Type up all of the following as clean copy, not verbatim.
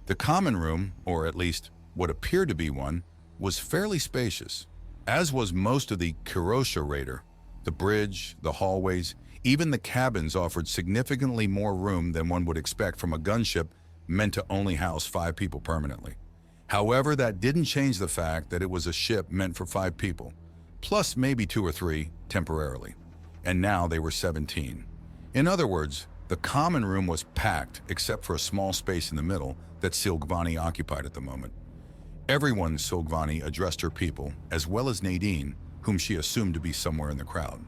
The common room, or at least what appeared to be one, was fairly spacious, as was most of the Kirosha Raider. The bridge, the hallways, even the cabins offered significantly more room than one would expect from a gunship meant to only house 5 people permanently. However, that didn't change the fact that it was a ship meant for 5 people, plus maybe 2 or 3 temporarily. And now they were 17. In other words, the common room was packed except for a small space in the middle that Silgvani occupied at the moment. Everyone Silgvani addressed her people, as well as Nadine, whom she assumed to be somewhere in the crowd.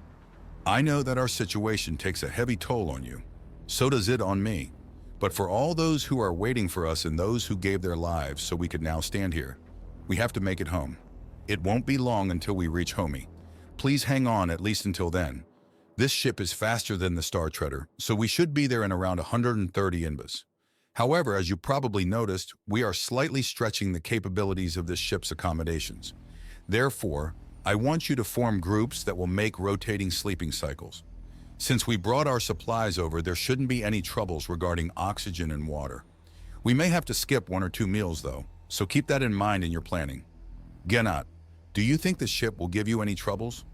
I know that our situation takes a heavy toll on you. So does it on me. But for all those who are waiting for us and those who gave their lives so we could now stand here, we have to make it home. It won't be long until we reach Homie. Please hang on at least until then. This ship is faster than the Star Treader, so we should be there in around 130 inbas. However, as you probably noticed, we are slightly stretching the capabilities of this ship's accommodations. Therefore, I want you to form groups that will make rotating sleeping cycles. Since we brought our supplies over, there shouldn't be any troubles regarding oxygen and water. We may have to skip 1 or 2 meals though, so keep that in mind in your planning. Gennat, do you think the ship will give you any troubles?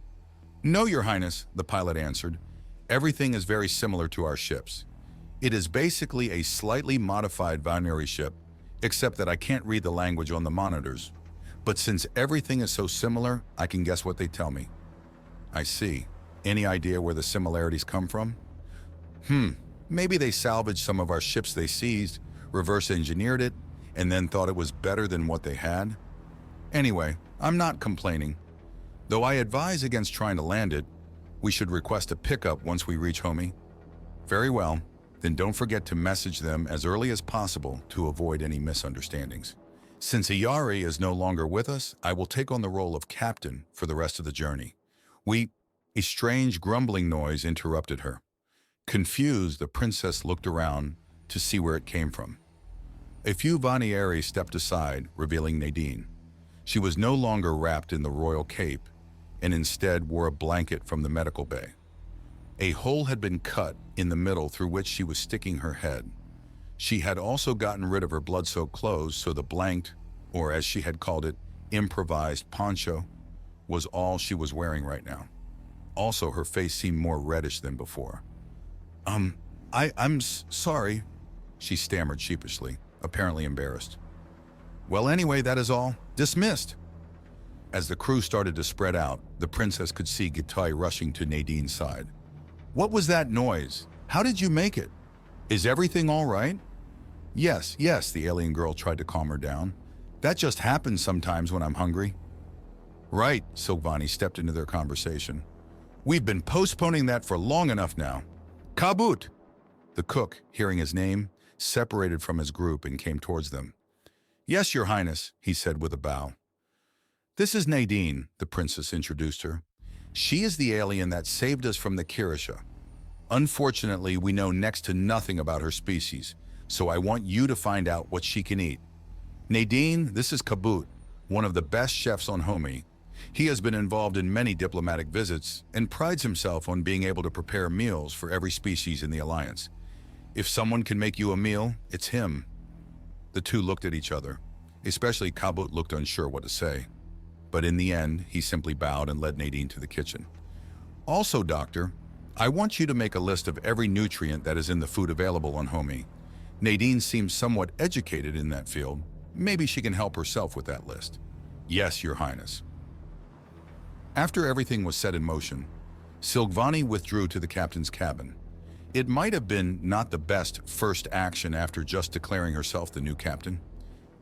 No, Your Highness, the pilot answered. Everything is very similar to our ships. It is basically a slightly modified binary ship, except that I can't read the language on the monitors. But since everything is so similar, I can guess what they tell me. I see. Any idea where the similarities come from? Maybe they salvaged some of our ships they seized, reverse engineered it, and then thought it was better than what they had. Anyway, I'm not complaining. Though I advise against trying to land it, we should request a pickup once we reach Homie. Very well, then don't forget to message them as early as possible to avoid any misunderstandings. Since Iyari is no longer with us, I will take on the role of captain for the rest of the journey. A strange grumbling noise interrupted her. Confused, the princess looked around to see where it came from. A few Vanieri stepped aside, revealing Nadine. She was no longer wrapped in the royal cape, and instead wore a blanket from the medical bay. A hole had been cut in the middle through which she was sticking her head. She had also gotten rid of her blood-soaked clothes, so the blanked, or as she had called it, improvised poncho, was all she was wearing right now. Also, her face seemed more reddish than before. I'm sorry, she stammered sheepishly, apparently embarrassed. Well, anyway, that is all. Dismissed. As the crew started to spread out, the princess could see Gitai rushing to Nadine's side. What was that noise? How did you make it? Is everything all right? Yes, the alien girl tried to calm her down. That just happens sometimes when I'm hungry. Right, Silvani stepped into their conversation. We've been postponing that for long enough now. Kabut! The cook, hearing his name, separated from his group and came towards them. Yes, Your Highness, he said with a bow. This is Nadine, the princess introduced her. She is the alien that saved us from the Kirosha. Unfortunately, we know next to nothing about her species, so I want you to find out what she can eat. Nadine, this is Kabut, one of the best chefs on Homie. He has been involved in many diplomatic visits and prides himself on being able to prepare meals for every species in the Alliance. If someone can make you a meal, it's him. The two looked at each other. Especially Kabut looked unsure what to say. But in the end, he simply bowed and led Nadine to the kitchen. Also, Doctor, I want you to make a list of every nutrient that is in the food available on Homie. Nadine seems somewhat educated in that field. Maybe she can help herself with that list. Yes, Your Highness. After everything was set in motion, Silgvani withdrew to the captain's cabin. It might have been not the best first action after just declaring herself the new captain,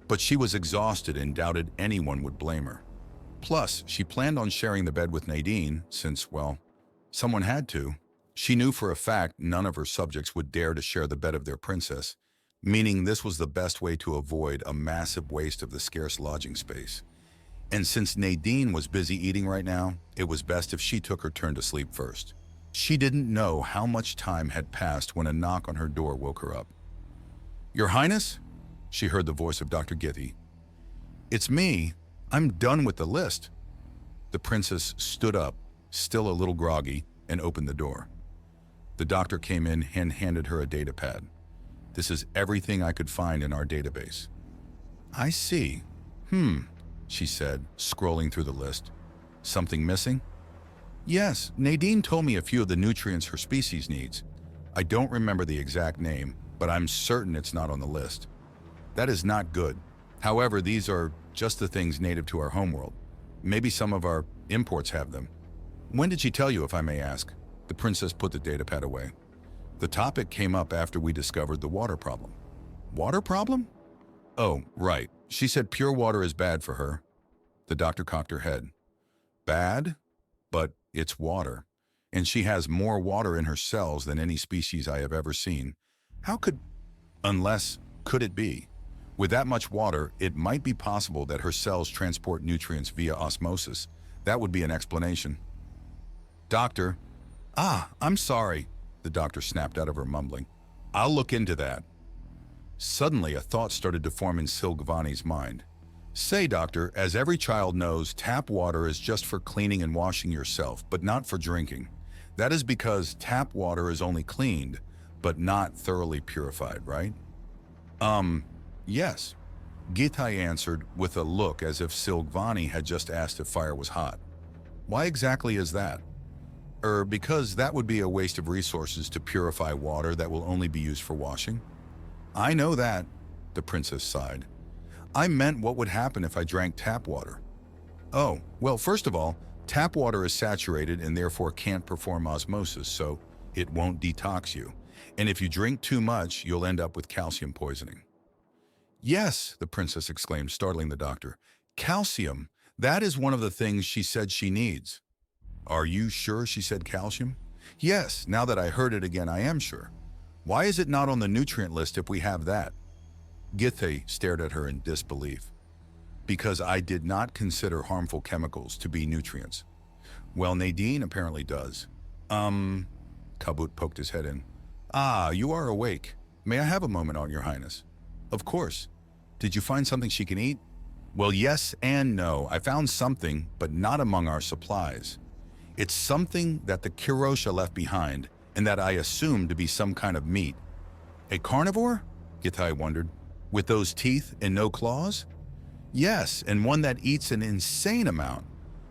but she was exhausted and doubted anyone would blame her. Plus, she planned on sharing the bed with Nadine since, well, someone had to. She knew for a fact none of her subjects would dare to share the bed of their princess, meaning this was the best way to avoid a massive waste of the scarce lodging space. And since Nadine was busy eating right now, it was best if she took her turn to sleep first. She didn't know how much time had passed when a knock on her door woke her up. Your Highness? She heard the voice of Dr. Githi. It's me. I'm done with the list. The princess stood up, still a little groggy, and opened the door. The doctor came in and handed her a data pad. This is everything I could find in our database. I see. Hmm, she said, scrolling through the list. Something missing? Yes, Nadine told me a few of the nutrients her species needs. I don't remember the exact name, but I'm certain it's not on the list. That is not good. However, these are just the things native to our homeworld. Maybe some of our imports have them. When did she tell you, if I may ask? The princess put the datapad away. The topic came up after we discovered the water problem. Water problem? Oh, right. She said pure water is bad for her. The doctor cocked her head. Bad? But it's water. And she has more water in her cells than any species I have ever seen. How could... Unless, could it be? With that much water, it might be possible that her cells transport nutrients via osmosis. That would be an explanation. Doctor. I'm sorry, the doctor snapped out of her mumbling. I'll look into that. Suddenly, a thought started to form in Silgvani's mind. Say, doctor, as every child knows, tap water is just for cleaning and washing yourself, but not for drinking. That is because tap water is only cleaned, but not thoroughly purified, right? Yes. Gitai answered with a look as if Silgvani had just asked if fire was hot. Why exactly is that? Because that would be a waste of resources to purify water that will only be used for washing. I know that, the princess sighed. I meant what would happen if I drank tap water. Oh, well, first of all, tap water is saturated and therefore can't perform osmosis, so it won't detox you. And if you drink too much, you'll end up with calcium poisoning. Yes, the princess exclaimed, startling the doctor. Calcium, that is one of the things she said she needs. Are you sure she said calcium? Yes, now that I heard it again, I am sure. Why is it not on the nutrient list if we have that? Githe stared at her in disbelief. Because I did not consider harmful chemicals to be nutrients. Well, Nadine apparently does. Kabut poked his head in. You are awake. May I have a moment, Your Highness? Of course. Did you find something she can eat? Well, yes and no. I found something, but not among our supplies. It's something that the Kirosha left behind, and that I assumed to be some kind of meat. A carnivore? Gitai wondered. With those teeth and no claws? Yes, and one that eats an insane amount.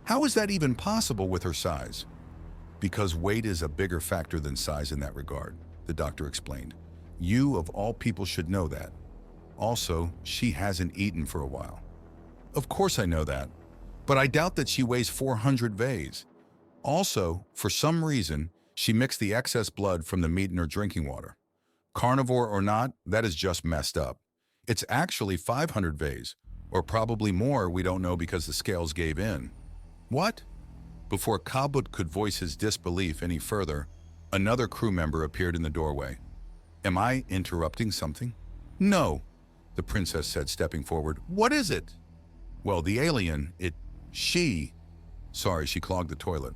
How is that even possible with her size? Because weight is a bigger factor than size in that regard, the doctor explained. You, of all people, should know that. Also, she hasn't eaten for a while. Of course I know that, but I doubt that she weighs 400 Vs. Also, for some reason, she mixed the excess blood from the meat in her drinking water. Carnivore or not, that is just messed up. It's actually 500 Vs, or probably more, we don't know because the scales gave in. What? Before Kabut could voice his disbelief any further, another crew member appeared in the doorway. Am I interrupting something? No, the princess said, stepping forward. What is it? Well, the alien, she clogged the toilet.